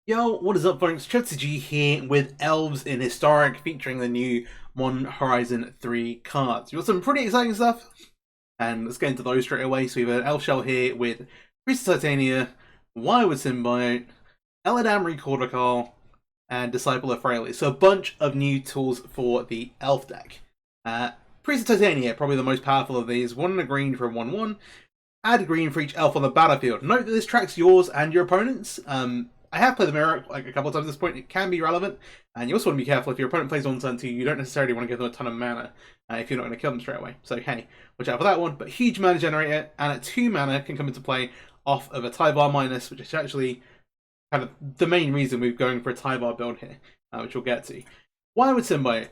Yo, what is up folks? MTG here with Elves in Historic, featuring the new Modern Horizon 3 cards. We've got some pretty exciting stuff, and let's get into those straight away. So we have an Elf Shell here with Priest of Titania, Wild Symbiote, Eladamri Cortical, and Disciple of Fraley. So a bunch of new tools for the Elf deck. Priest of Titania, probably the most powerful of these. 1 and a green for a 1/1. Add green for each elf on the battlefield. Note that this tracks yours and your opponent's. I have played the mirror like a couple of times at this point. It can be relevant, and you also want to be careful if your opponent plays on turn 2. You don't necessarily want to give them a ton of mana if you're not going to kill them straight away. So hey, watch out for that one. But huge mana generator, and at 2 mana can come into play off of a Tyvar minus, which is actually kind of the main reason we're going for a Tyvar build here, which we'll get to. Why would Symbiote?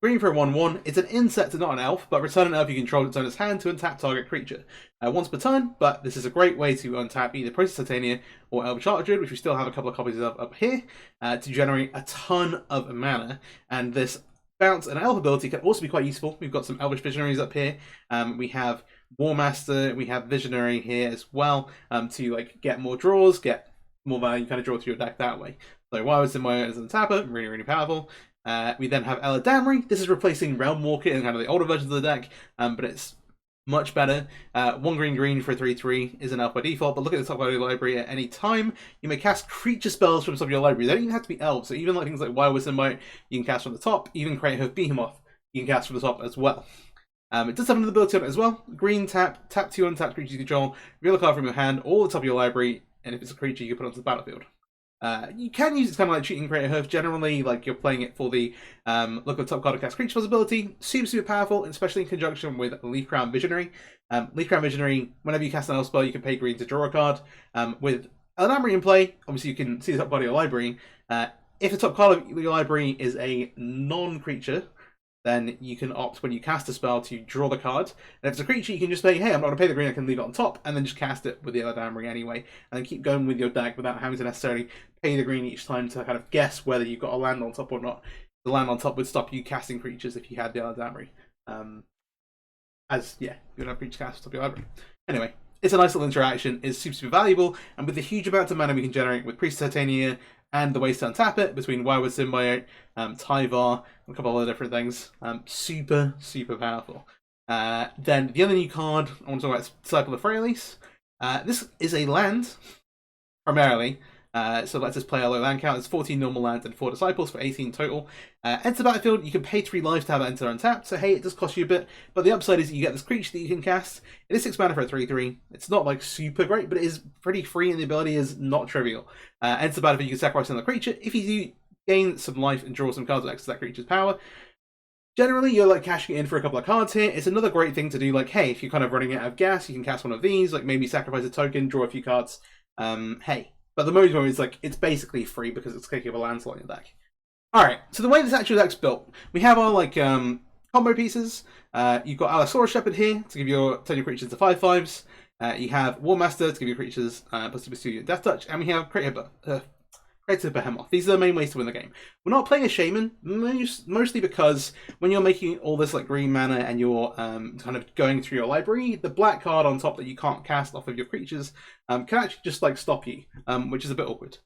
Green for a 1/1. It's an insect and not an elf, but return an elf you control its owner's hand to untap target creature once per turn. But this is a great way to untap either Priest of Titania or Elven Charterdruid, which we still have a couple of copies of up here, to generate a ton of mana. And this bounce and elf ability can also be quite useful. We've got some Elvish Visionaries up here. We have War Master, we have Visionary here as well, to like get more draws, get more value, kind of draw through your deck that way. So Wild Symbiote as an tapper, really, really powerful. We then have Eladamri. This is replacing Realm Walker in kind of the older versions of the deck, but it's much better. 1 green for a 3/3 is an elf by default, but look at the top of your library at any time. You may cast creature spells from the top of your library. They don't even have to be elves, so even like things like Wild Symbiote, you can cast from the top. Even Create Hoof Behemoth, you can cast from the top as well. It does have another ability on it as well. Green tap 2 untapped creatures you control, reveal a card from your hand or the top of your library, and if it's a creature, you can put it onto the battlefield. You can use it kind of like cheating Create Hoof. Generally, like you're playing it for the look at the top card of cast creature possibility. Super powerful, especially in conjunction with Leaf Crown Visionary. Leaf Crown Visionary, whenever you cast an elf spell, you can pay green to draw a card. With Eladamri in play, obviously you can see the top card of your library. If the top card of your library is a non-creature, then you can opt when you cast a spell to draw the card. And if it's a creature, you can just say, hey, I'm not going to pay the green, I can leave it on top, and then just cast it with the Eladamri anyway, and then keep going with your deck without having to necessarily pay the green each time to kind of guess whether you've got a land on top or not. The land on top would stop you casting creatures if you had the Eladamri. You would have creature cast on top of your library. Anyway, it's a nice little interaction, it's super valuable, and with the huge amount of mana we can generate with Priest of Titania, and the ways to untap it between Wild Symbiote, Tyvar, and a couple of other different things. Super powerful. Then the other new card I want to talk about is Disciple of Fraley. This is a land, primarily. So let's just play our low land count. It's 14 normal lands and 4 disciples for 18 total. Enter battlefield, you can pay 3 life to have it enter untapped, so hey, it does cost you a bit, but the upside is that you get this creature that you can cast. It is 6 mana for a 3/3. It's not like super great, but it is pretty free and the ability is not trivial. Enter battlefield, you can sacrifice another creature. If you do gain some life and draw some cards next to that creature's power, generally you're like cashing it in for a couple of cards here. It's another great thing to do, like hey, if you're kind of running out of gas, you can cast one of these, like maybe sacrifice a token, draw a few cards. Hey. But the most is like it's basically free because it's taking up a land slot in your deck. Alright, so the way this actual deck's built, we have our like combo pieces. You've got Allosaurus Shepherd here to give turn your creatures to 5/5s. You have War Master to give your creatures +2/+2 Death Touch, and we have Creative Behemoth. These are the main ways to win the game. We're not playing a Shaman, mostly because when you're making all this like green mana and you're kind of going through your library, the black card on top that you can't cast off of your creatures can actually just like stop you, which is a bit awkward.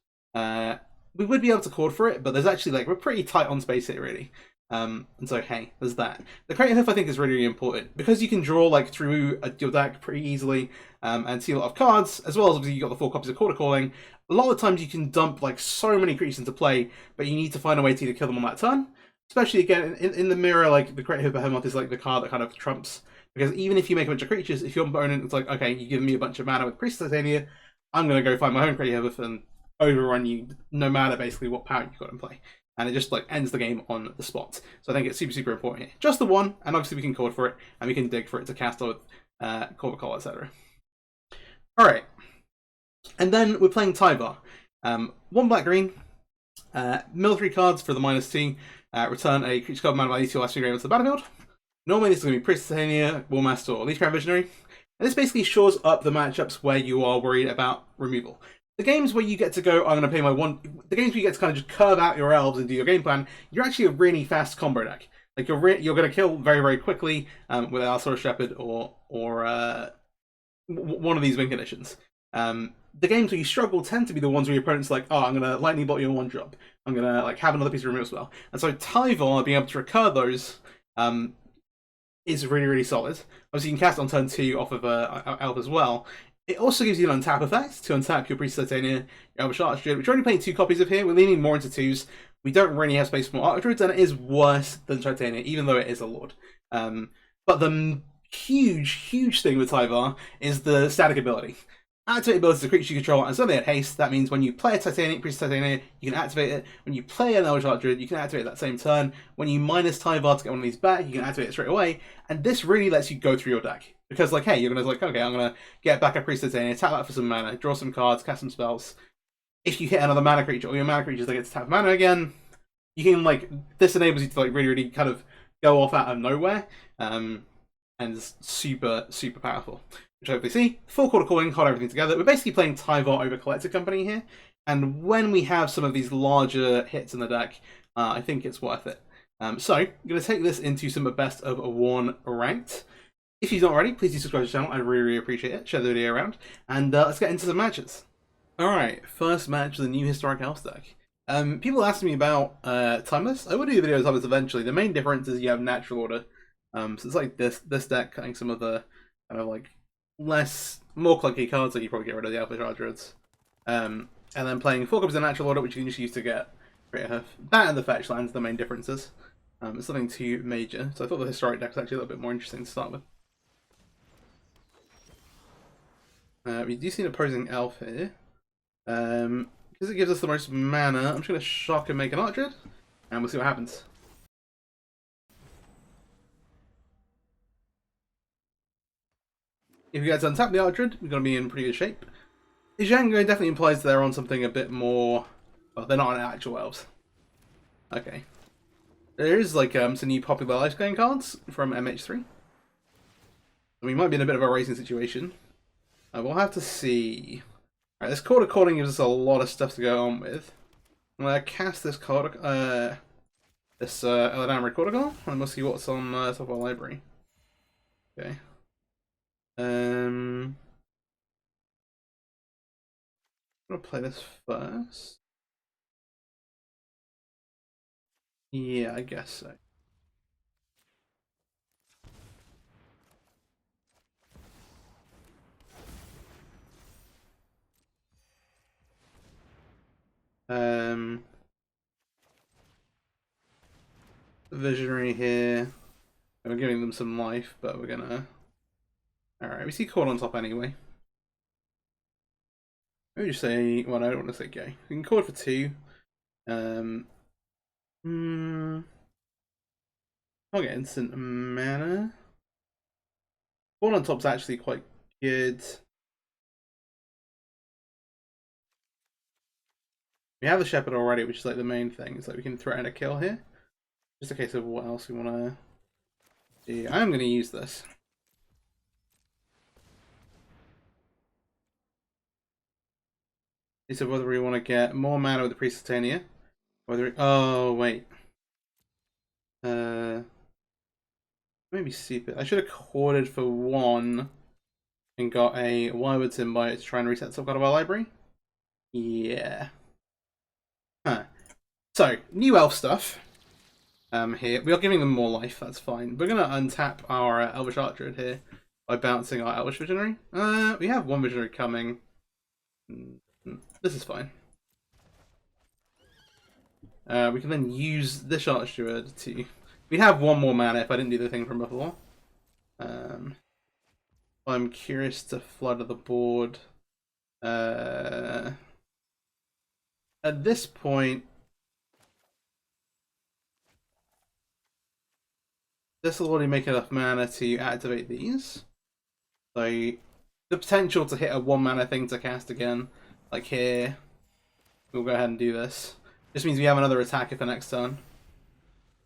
We would be able to chord for it, but there's actually like we're pretty tight on space here really. And so hey, there's that. The Creative Hoof I think is really important because you can draw like through your deck pretty easily and see a lot of cards, as well as obviously you got the 4 copies of Quarter Calling. A lot of times you can dump like so many creatures into play, but you need to find a way to either kill them on that turn. Especially again in the mirror, like the Creative Behemoth is like the card that kind of trumps, because even if you make a bunch of creatures, if your opponent is like, okay, you give me a bunch of mana with Priest of Titania, I'm gonna go find my own Creative Hoof and overrun you no matter basically what power you've got in play. And it just like ends the game on the spot. So I think it's super important here. Just the one, and obviously we can chord for it, and we can dig for it to cast with Corvical, etc. Alright. And then we're playing Tyvar. 1 black green, mill 3 cards for the -2, return a creature card mana value to your last 3 to the battlefield. Normally this is going to be Priest of Titania, War Master, or Leaf Crown Visionary. And this basically shores up the matchups where you are worried about removal. The games where you get to go, I'm going to pay my 1... The games where you get to kind of just curve out your elves and do your game plan, you're actually a really fast combo deck. Like you're going to kill very quickly with Allosaurus Shepherd or one of these win conditions. the games where you struggle tend to be the ones where your opponent's like, oh, I'm gonna lightning bolt you in one drop. I'm gonna like have another piece of removal spell. And so Tyvar being able to recur those is really, really solid. Obviously, you can cast it on turn 2 off of Elf as well. It also gives you an untap effect to untap your Priest of Titania, your Elvish Archdruid, which we're only playing 2 copies of here. We're leaning more into 2s. We don't really have space for more Archdruids, and it is worse than Titania, even though it is a Lord. But the huge thing with Tyvar is the static ability. Activate ability is a creature you control, and suddenly at haste, that means when you play a Titania, Priest of Titania, you can activate it. When you play an Elvish Archdruid, you can activate it that same turn. When you minus Tyvar to get one of these back, you can activate it straight away. And this really lets you go through your deck. Because, like, hey, you're going to, like, okay, I'm going to get back a Priest of Titania, tap that for some mana, draw some cards, cast some spells. If you hit another mana creature, or your mana creatures that get to tap mana again, you can, like, this enables you to, like, really kind of go off out of nowhere. And it's super powerful. Which I hopefully see. Full Quarter Calling, hold everything together. We're basically playing Tyvar over Collected Company here. And when we have some of these larger hits in the deck, I think it's worth it. So, I'm going to take this into some Best of 1 ranked. If you're not already, please do subscribe to the channel. I'd really appreciate it. Share the video around. And let's get into some matches. Alright, first match of the new Historic Elves deck. People ask me about Timeless. I will do the video on Timeless eventually. The main difference is you have Natural Order. So it's like this deck cutting some of the kind of like more clunky cards, like you probably get rid of the Elvish Archdruids. And then playing 4 copies of Natural Order, which you can just use to get Greater Hoof. That and the fetch lands are the main differences. It's nothing too major. So I thought the Historic deck was actually a little bit more interesting to start with. We do see an opposing elf here. Because it gives us the most mana, I'm just going to shock and make an Archdruid, and we'll see what happens. If we get to untap the Archdruid, we're going to be in pretty good shape. Django definitely implies they're on something a bit more... Well, they're not on actual elves. Okay. There is like some new popular life gain cards from MH3. We might be in a bit of a racing situation. We'll have to see. Alright, this Quarter Calling gives us a lot of stuff to go on with. I'm going to cast this card, this Eladamri Quarter Call, and we'll see what's on top of our library. Okay. I'm going to play this first. Yeah, I guess so. Visionary here. We're giving them some life, but we're gonna... Alright, we see Call on top anyway. Maybe just say... Well, I don't want to say go. We can call it for 2. I'll get instant mana. Call on top's actually quite good. We have the Shepherd already, which is like the main thing. It's like we can threaten a kill here. Just a case of what else we want to do. I'm going to use this. It's whether we want to get more mana with the Priest of Titania. Whether it, oh wait. Maybe stupid. I should have corded for 1 and got a Wild Symbiote to try and reset some kind of our library. Yeah. Huh. So, new elf stuff. Here. We are giving them more life, that's fine. We're going to untap our Elvish Archdruid here by bouncing our Elvish Visionary. We have 1 Visionary coming. This is fine. We can then use this Archdruid to... We'd have 1 more mana if I didn't do the thing from before. I'm curious to flood the board. At this point... This will already make enough mana to activate these. So, the potential to hit a 1 mana thing to cast again, like here, we'll go ahead and do this. Just means we have another attacker for next turn.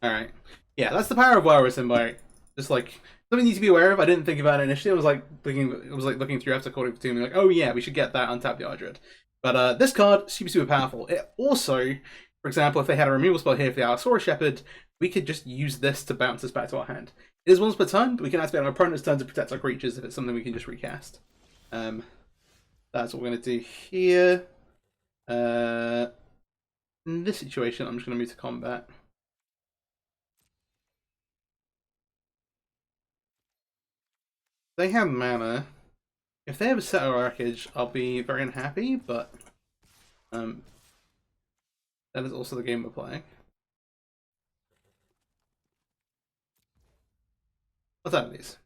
Alright. Yeah, that's the power of Wild Symbiote. Just like, something you need to be aware of. I didn't think about it initially. I was like looking through after Calling for 2 and like, oh yeah, we should get that, untap the Archdruid. But this card, super powerful. It also, for example, if they had a removal spell here for the Allosaurus Shepherd, we could just use this to bounce us back to our hand. It is once per turn, but we can activate on our opponent's turn to protect our creatures if it's something we can just recast. That That's what we're going to do here. In this situation, I'm just going to move to combat. They have mana. If they have a set of wreckage, I'll be very unhappy, but that is also the game we're playing. What's that of these?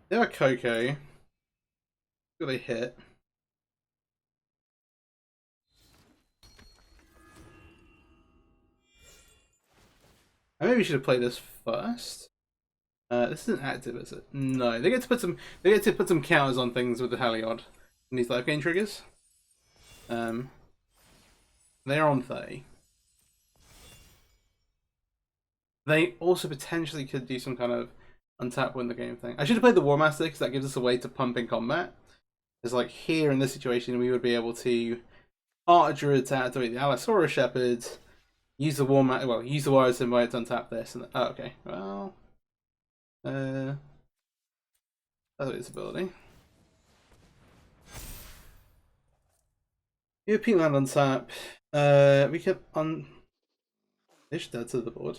They are Coco. Do they hit? I maybe should have played this first. This isn't active, is it? No, they get to put some. They get to put some counters on things with the Heliod and these life gain triggers. They're on 30. They also potentially could do some kind of untap win the game thing. I should have played the War Master because that gives us a way to pump in combat. Because like here in this situation, we would be able to art a druid to activate the Allosaurus Shepherd, use the War Master, well, use the Warrior Symbiote to untap this, and oh, okay, well. That's its ability. European land on tap. We can dish that to the board.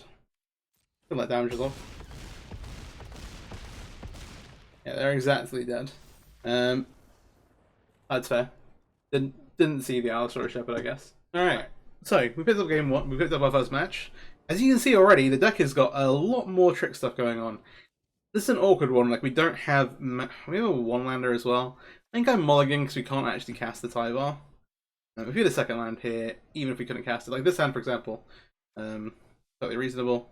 Can let damage off. Yeah, they're exactly dead. That's fair. Didn't see the Allosaurus Shepherd, I guess. Alright, so we picked up game 1, we picked up our first match. As you can see already, the deck has got a lot more trick stuff going on. This is an awkward one, like we don't have... we have a one-lander as well. I think I'm mulliganing because we can't actually cast the Tyvar. If we had a second land here, even if we couldn't cast it, like this hand for example, totally reasonable.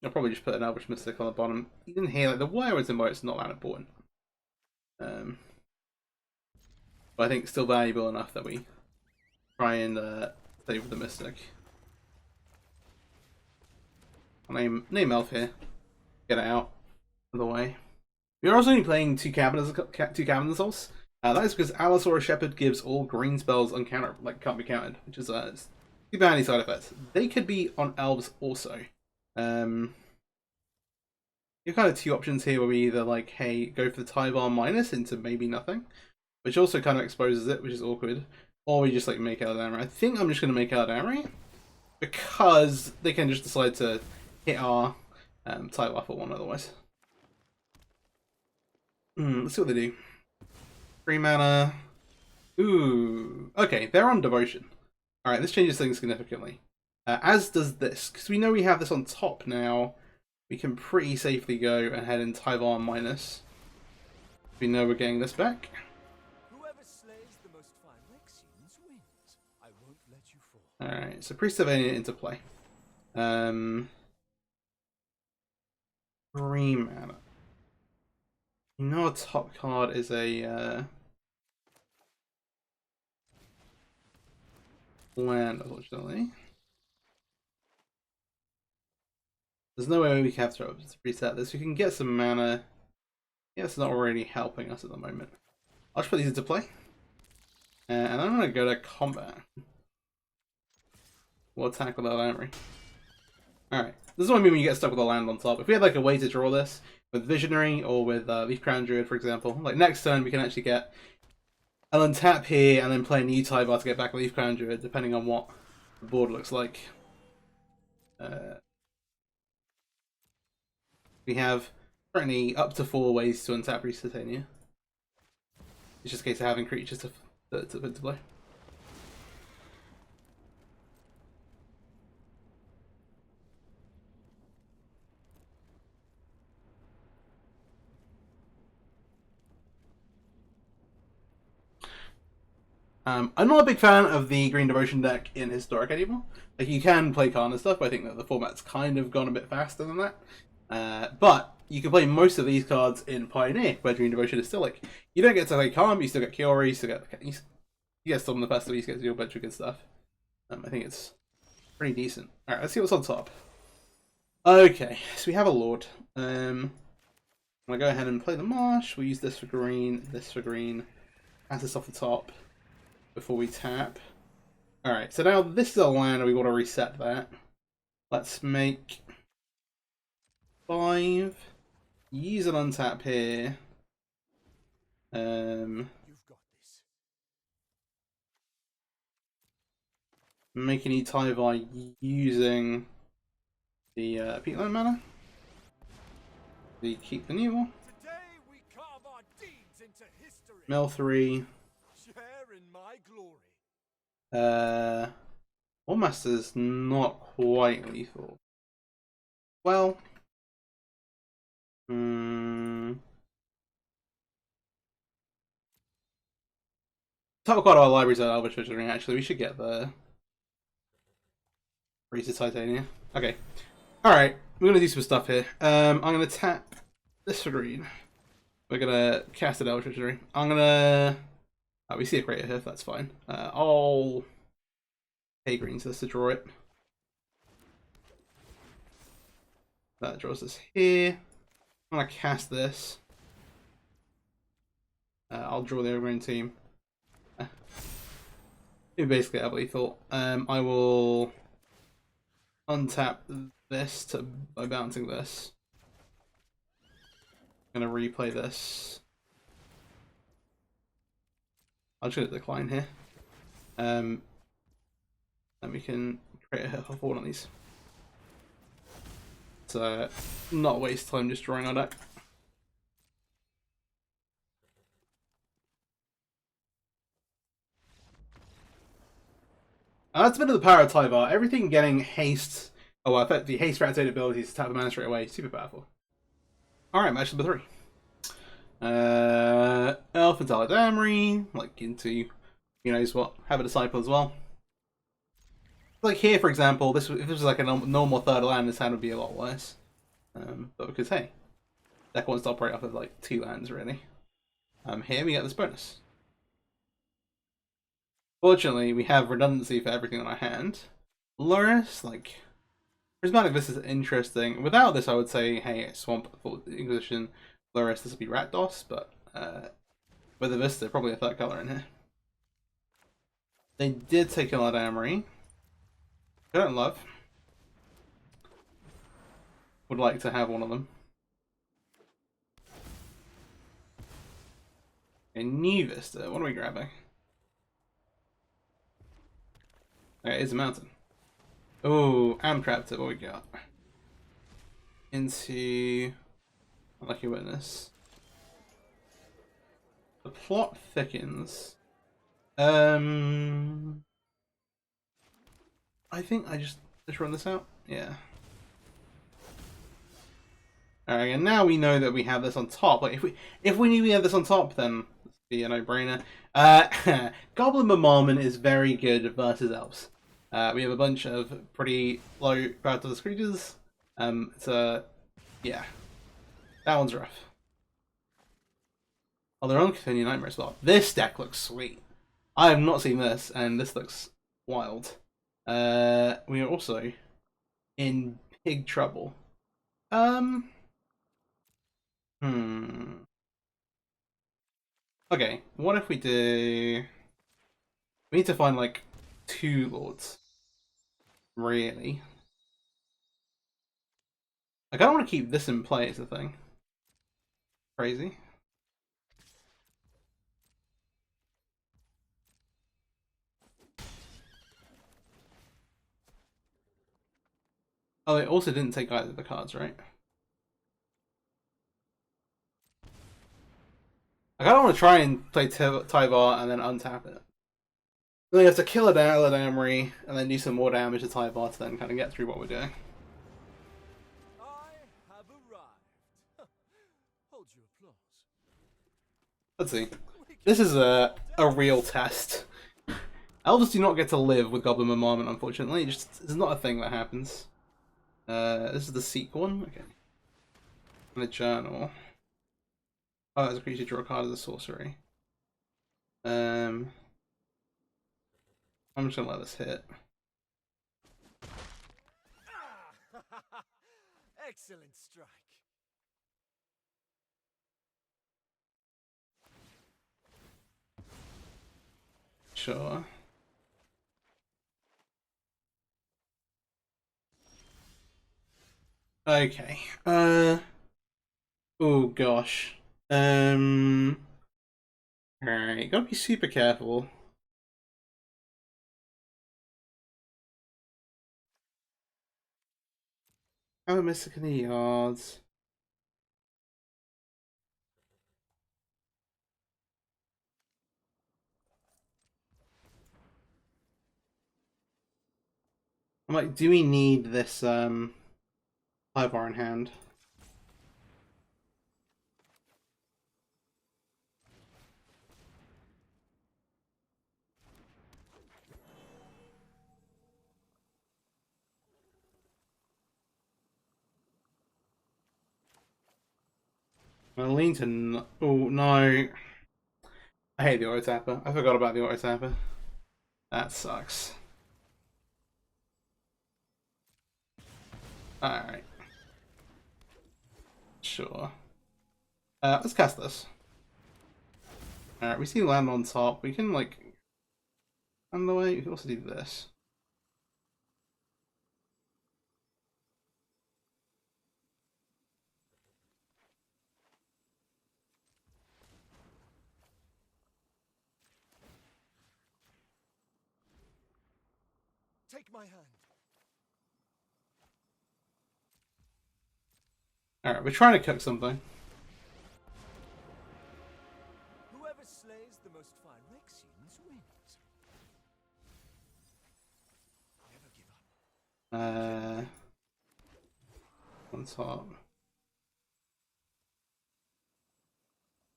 I'll probably just put an Elvish Mystic on the bottom. Even here, like the Wirewood Symbiote's not that important. But I think it's still valuable enough that we try and save the Mystic. I'll name Elf here. Get it out of the way. We're also only playing two Cabinet Assaults. That is because Allosaurus Shepherd gives all green spells uncounter, like can't be countered, which is super handy side effects. They could be on Elves also. You have kind of two options here where we either like, hey, go for the Tyvar minus into maybe nothing, which also kind of exposes it, which is awkward, or we just like make Eldamri. I think I'm just going to make Eldamri because they can just decide to hit our Tyvar for one otherwise. Let's see what they do. 3 mana. Ooh. Okay, they're on Devotion. Alright, this changes things significantly. As does this. Because we know we have this on top now, we can pretty safely go ahead and Tyvar minus. We know we're getting this back. Whoever slays the most Phyrexians wins. I won't let you fall. Alright, so Priest of Alien into play. 3 mana. You know, our top card is a land, unfortunately. There's no way we can throw up to reset this. We can get some mana. Yeah, it's not really helping us at the moment. I'll just put these into play. And I'm going to go to combat. We'll attack with our Eldamri. Alright, this is what I mean when you get stuck with a land on top. If we had like a way to draw this, with Visionary or with Leaf Crown Druid, for example. Like next turn, we can actually get an untap here and then play a new Tyvar to get back a Leaf Crown Druid, depending on what the board looks like. We have currently up to 4 ways to untap Priest Titania. It's just a case of having creatures to put into play. I'm not a big fan of the Green Devotion deck in Historic anymore. Like, you can play Karn and stuff, but I think that the format's kind of gone a bit faster than that. But you can play most of these cards in Pioneer, where Green Devotion is still like, you don't get to play Karn, but you still get Kiori, you still get you get Storm the Festival, you get to do a bunch of good stuff. I think it's pretty decent. Alright, let's see what's on top. Okay, so we have a Lord. I'm gonna go ahead and play the Marsh. We'll use this for green, pass this off the top before we tap. Alright, so now this is a land and we want to reset that. Let's make 5. Use an untap here. You've got this. Make any Tyvar using the Peatland mana. Keep the new one. Today we carve our deeds into history. Mill 3. Share in my glory. War Master's not quite lethal. Well, Top card of our libraries are Elvish Wizarding, actually. We should get the Rated Titania. Okay. Alright, we're gonna do some stuff here. I'm gonna tap this for green. We're gonna cast an Elvish Wizarding. I'm gonna... Oh, we see a creator here, that's fine. I'll pay green to this to draw it. That draws us here. I'm gonna cast this. I'll draw the green team. Basically, I lethal. I will untap this by bouncing this. I'm gonna replay this. I'm just gonna decline here. And we can create a hit for one of these. So, not waste time just drawing our deck. That's a bit of the power of Tyvar. Everything getting haste, effectively haste for activated abilities to tap the mana straight away. Super powerful. Alright, match number 3. Elf and Taladamri, like into, who knows what, have a disciple as well. Like here, for example, if this was like a normal third land, this hand would be a lot worse. But because, hey, deck wants to operate off of like 2 lands, really. Here we get this bonus. Fortunately, we have redundancy for everything on our hand. Loris, like, Prismatic Vista is interesting. Without this, I would say, hey, Swamp, Inquisition, Loris, this would be Rakdos, but with the Vista, probably a third color in here. They did take a lot of Amory. I don't love. Would like to have one of them. A new Vista, what are we grabbing? Okay, it's a mountain. Oh, Amtrapped it, what we got? Into Unlucky Witness. The plot thickens. I think I just run this out. Yeah. Alright, and now we know that we have this on top. Like if we knew we had this on top, then it'd be a no-brainer. Goblin Bombardment is very good versus elves. We have a bunch of pretty low power creatures. Yeah, that one's rough. Oh, they're on Continued Nightmare as well. This deck looks sweet. I have not seen this, and this looks wild. We are also in big trouble. Okay, what if we do... We need to find, like, 2 lords. Really? Like, I don't want to keep this in play, is the thing. Crazy. Oh, it also didn't take either of the cards, right? Like, I don't want to try and play Tyvar and then untap it. Then we have to kill a Dalamri and then do some more damage to Tyvar to then kind of get through what we're doing. I have arrived. Hold your applause. Let's see. This is a real test. Elves do not get to live with Goblin Bombardment, unfortunately. It's not a thing that happens. This is the Seek one? Okay. And a journal. Oh, as a creature, draw a card as a sorcery. I'm just gonna let this hit. Excellent strike. Sure. Okay. Oh gosh. Alright, gotta be super careful. How Mystic in the yards. I'm like, do we need this high bar in hand? I'm gonna lean to oh no. I hate the auto tapper. I forgot about the auto tapper. That sucks. Alright. Sure. Let's cast this. Alright, we see land on top. We can like on the way, we can also do this. Take my hand. Alright, we're trying to cook something. Whoever slays the most Phyrexians wins. Never give up. On top.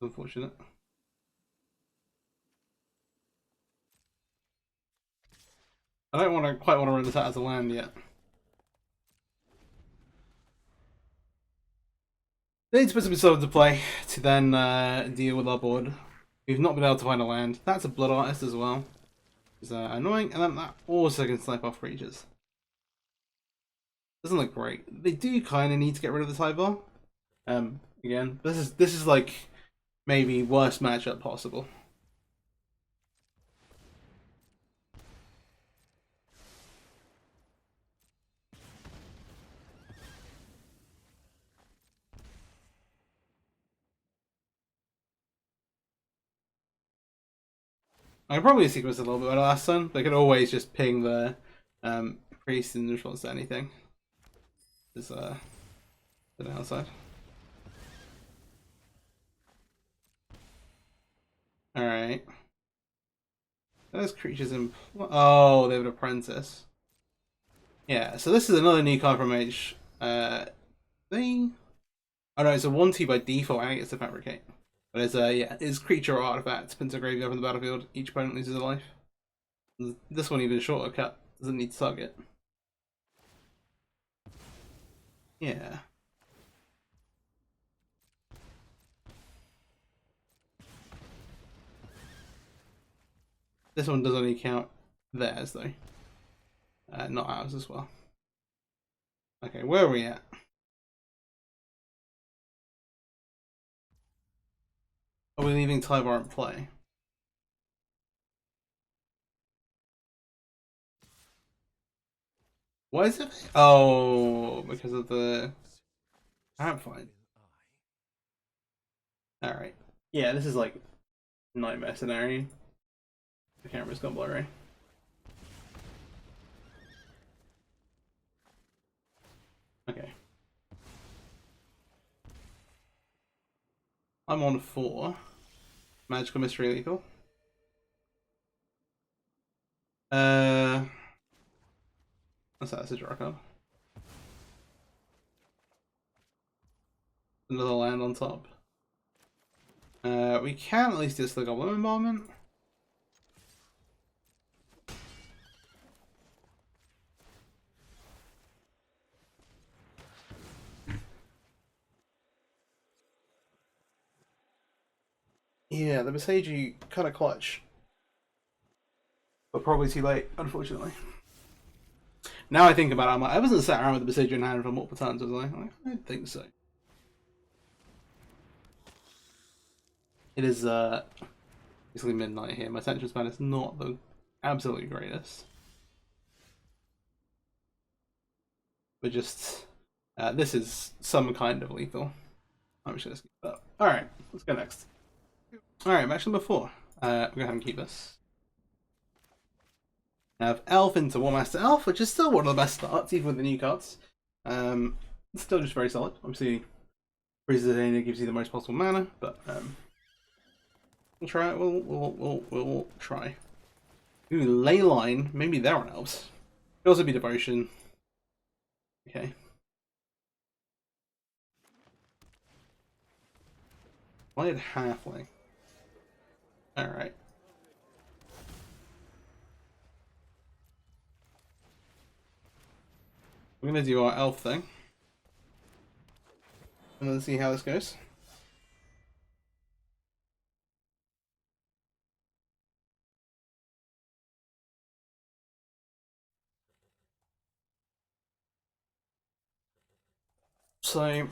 Unfortunate. I don't quite want to run this out as a land yet. They need to put some solid to play to then deal with our board. We've not been able to find a land. That's a blood artist as well. It's annoying, and then that also can snipe off creatures. Doesn't look great. They do kind of need to get rid of the Tyvar. Again, this is like maybe worst matchup possible. I could probably sequence a little bit better last time. They could always just ping the priest in response to anything. Is the downside. Alright. Those creatures in. Oh, they have an apprentice. Yeah, so this is another new card from Mage. Thing. Oh no, it's a 1/2 by default. I think it's a fabricate. But it's yeah, it's creature or artifact. Pins a graveyard from the battlefield. Each opponent loses a life. This one even shorter cut. Doesn't need to target. Yeah. This one does only count theirs though. Not ours as well. Okay, where are we at? Are we leaving Tyvar in play? Why is it? Oh, because of the. I'm fine. Alright. Yeah, this is like nightmare scenario. The camera's gone blurry. Okay. I'm on 4. Magical Mystery Lethal. What's that? That's a draw card. Another land on top. We can at least just the Goblin Bombardment. Yeah, the Besage kind of clutch. But probably too late, unfortunately. Now I think about it, I'm like, I wasn't sat around with the Besage in hand for multiple times, was I? I don't think so. It is basically midnight here. My attention span is not the absolutely greatest. But just this is some kind of lethal. I'm just gonna skip that. Alright, let's go next. Alright, match number 4. We'll go ahead and keep this. I have Elf into War Master Elf, which is still one of the best starts, even with the new cards. It's still just very solid. Obviously, Priestess gives you the most possible mana, but we'll try it. We'll try. Ooh, Leyline. Maybe they're on Elves. Could also be Devotion. Okay. Played Halfling. Alright. We're gonna do our elf thing. And then see how this goes. So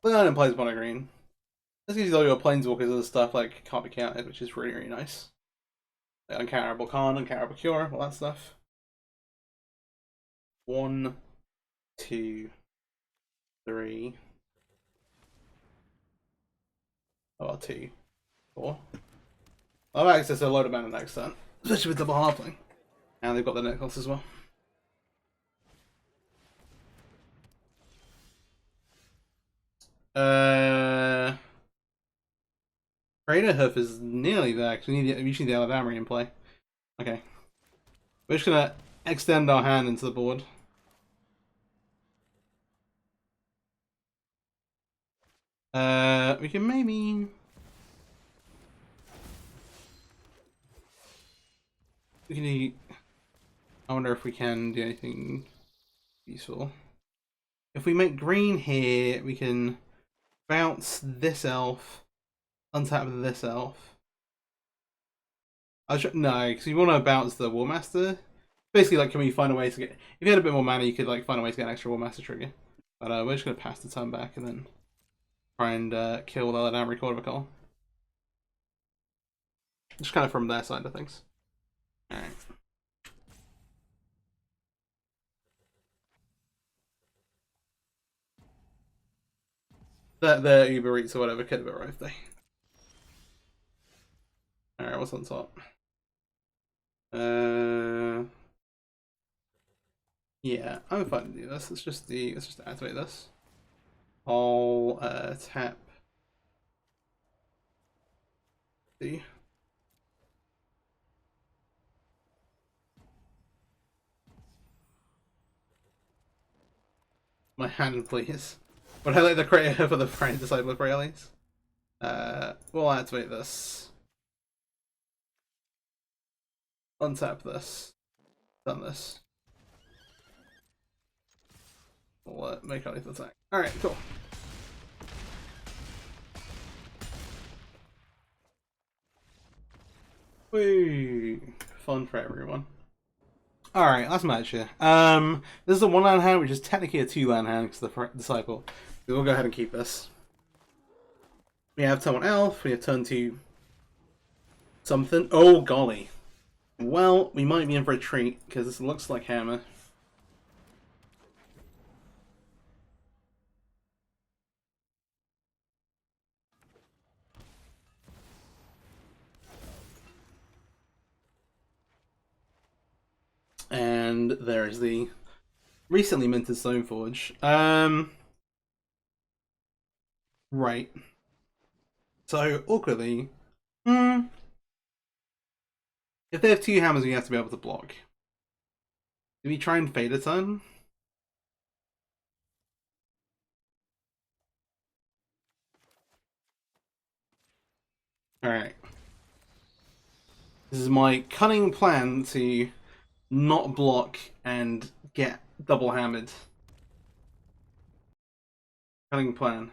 Leon plays mono green. This gives you all your planeswalkers and stuff like can't be counted, which is really, really nice. Like uncounterable Khan, uncounterable Cure, all that stuff. 1, 2, 3. Oh, 2, 4. I'll have access to a load of mana next turn, especially with double halfling. And they've got the Necklace as well. Raider Hoof is nearly there because we need usually the Aladamri in play. Okay. We're just gonna extend our hand into the board. We can maybe... We can do... I wonder if we can do anything useful. If we make green here, we can bounce this elf, untap this elf. No, because you want to bounce the War Master. Basically, like, can we find a way to get... If you had a bit more mana, you could like find a way to get an extra War Master trigger. But we're just going to pass the turn back and then try and kill the Aladamri Court of a Call. Just kind of from their side of things. Alright. Their Uber Eats or whatever could have arrived there. Alright, what's on top? Yeah, I'm fine to do this. Let's just activate this. I'll tap D. My hand, please. Would I like the creator for the Prime Disciple of Rayleigh? We'll activate this. Untap this. Done this. We'll make a lethal attack. Alright, cool. Woo! Fun for everyone. Alright, last match here. This is a 1-land hand, which is technically a 2-land hand because the Disciple. So we'll go ahead and keep this. We have turn 1 Elf, we have turn 2 something. Oh, golly. Well, we might be in for a treat because this looks like Hammer. And there is the recently minted Stoneforge. Right. So, awkwardly, if they have 2 hammers, we have to be able to block. Do we try and fade a turn? Alright. This is my cunning plan to not block and get double hammered. Cunning plan.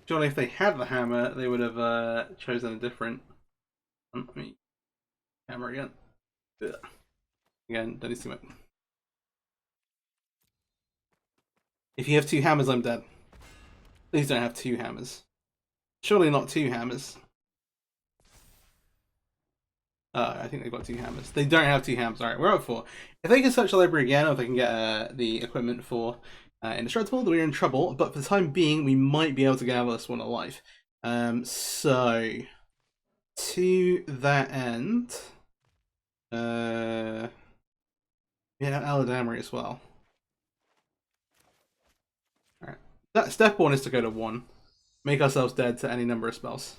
Surely if they had the hammer, they would have chosen a different... Let me... Hammer again. Ugh. Again, don't need to... If you have 2 hammers, I'm dead. Please don't have 2 hammers. Surely not 2 hammers. I think they've got 2 hammers. They don't have 2 hammers. Alright, we're up 4. If they can search the library again, or if they can get the equipment for indestructible, then we're in trouble. But for the time being, we might be able to gather this one alive. So to that end, yeah, Aladamri as well. All right, that step one is to go to 1, make ourselves dead to any number of spells.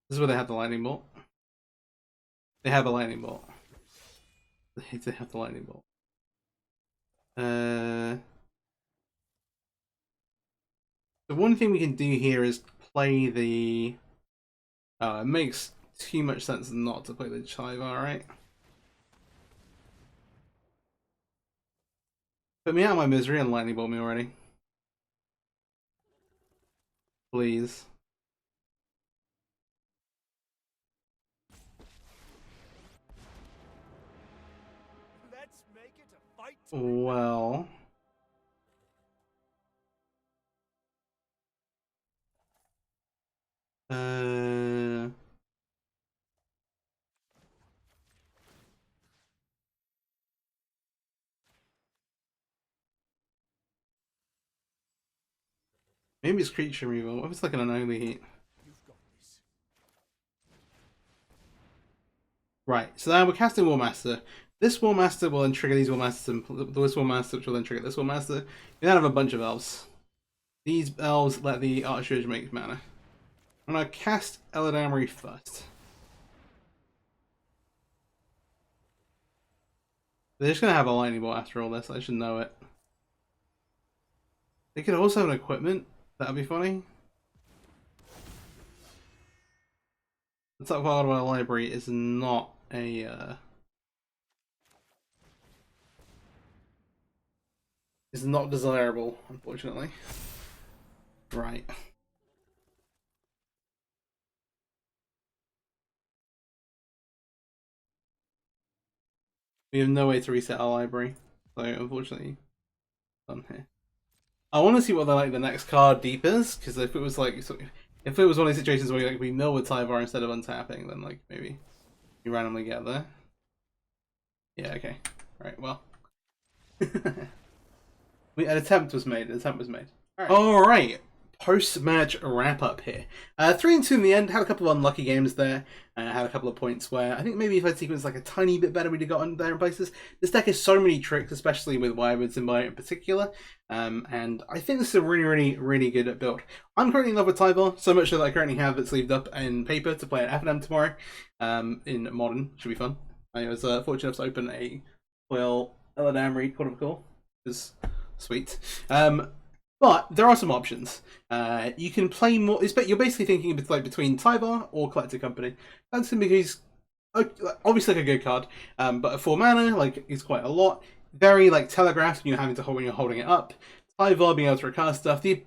This is where they have the lightning bolt. They have a lightning bolt. They have the lightning bolt. The one thing we can do here is play the. It makes too much sense not to play the Chivar, right? Put me out of my misery and lightning bolt me already. Please. Let's make it a fight. Well. Maybe it's creature removal. What if it's like an unholy heat? You've got this. Right, so now we're casting War Master. This War Master will then trigger these War Masters, and this War Master, which will then trigger this War Master. We then have a bunch of elves. These elves let the Archers make mana. I'm gonna cast Eladamri first. They're just gonna have a lightning bolt after all this. I should know it. They could also have an equipment. That'd be funny. The top part of our library is not a. Is not desirable, unfortunately. Right. We have no way to reset our library, so unfortunately, done here. I want to see what the next card deep is, because if it was like, if it was one of these situations where we mill with Tyvar instead of untapping, then like maybe you randomly get there. Yeah. Okay. Right. Well, an attempt was made. An attempt was made. All right. Post-match wrap-up here. 3-2 in the end. Had a couple of unlucky games there. Had a couple of points where I think maybe if I'd sequenced like a tiny bit better, we'd have gotten there in places. This deck has so many tricks, especially with Wyvern Symbiote in particular. And I think this is a really good build. I'm currently in love with Tyvar, so much so that I currently have it sleeved up in paper to play at FNM tomorrow. In Modern. Should be fun. I was fortunate enough to open a foil Eladamri Court of Call. Which is sweet. But there are some options. You can play more. You're basically thinking like between Tyvar or Collected Company. That's because he's obviously like a good card, but at 4 mana, like he's quite a lot. Very like telegraphed when you're holding it up. Tyvar being able to recast stuff. Being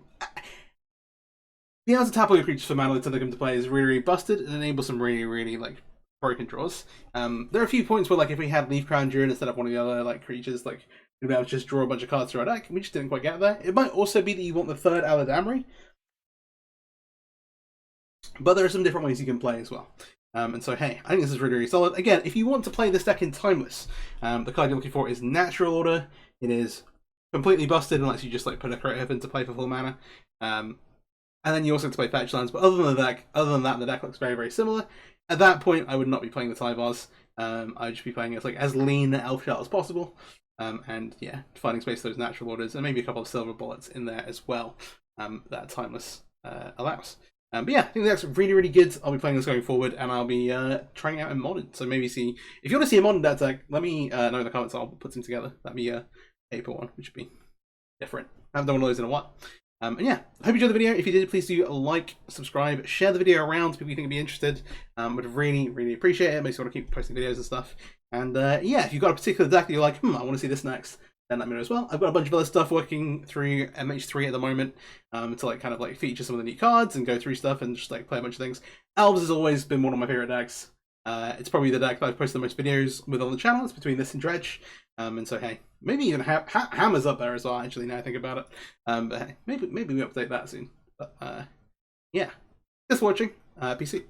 able to tap all your creatures for mana to come to play is really busted and enables some really like broken draws. There are a few points where like if we had Leaf Crown Druid instead of one of the other like creatures, like we'd be able to just draw a bunch of cards through our deck. We just didn't quite get there. It might also be that you want the 3rd Aladamri, but there are some different ways you can play as well. And so hey, I think this is really solid. Again, if you want to play this deck in Timeless, the card you're looking for is Natural Order. It is completely busted unless you just like put a creative into play for full mana. And then you also have to play Fetch Lands, but other than that, the deck looks very similar. At that point, I would not be playing the Tyvars. I would just be playing as lean Elf Shell as possible. And yeah, finding space for those Natural Orders, and maybe a couple of Silver Bullets in there as well, that Timeless allows. But yeah, I think that's really good. I'll be playing this going forward, and I'll be trying it out in Modern. So maybe see, if you want to see a Modern deck, let me know in the comments. I'll put them together. That'd be a paper one, which would be different. I haven't done one of those in a while. And yeah, I hope you enjoyed the video. If you did, please do like, subscribe, share the video around to people you think would be interested. Would really appreciate it. Makes me want to keep posting videos and stuff. And yeah, if you've got a particular deck that you're like, I want to see this next, then let me know as well. I've got a bunch of other stuff working through MH3 at the moment to like kind of like feature some of the new cards and go through stuff and just like play a bunch of things. Elves has always been one of my favorite decks. It's probably the deck that I've posted the most videos with on the channel. It's between this and Dredge. And so hey, maybe even Hammer's up there as well, actually, now I think about it. But hey, maybe we update that soon. But yeah, thanks for watching. PC.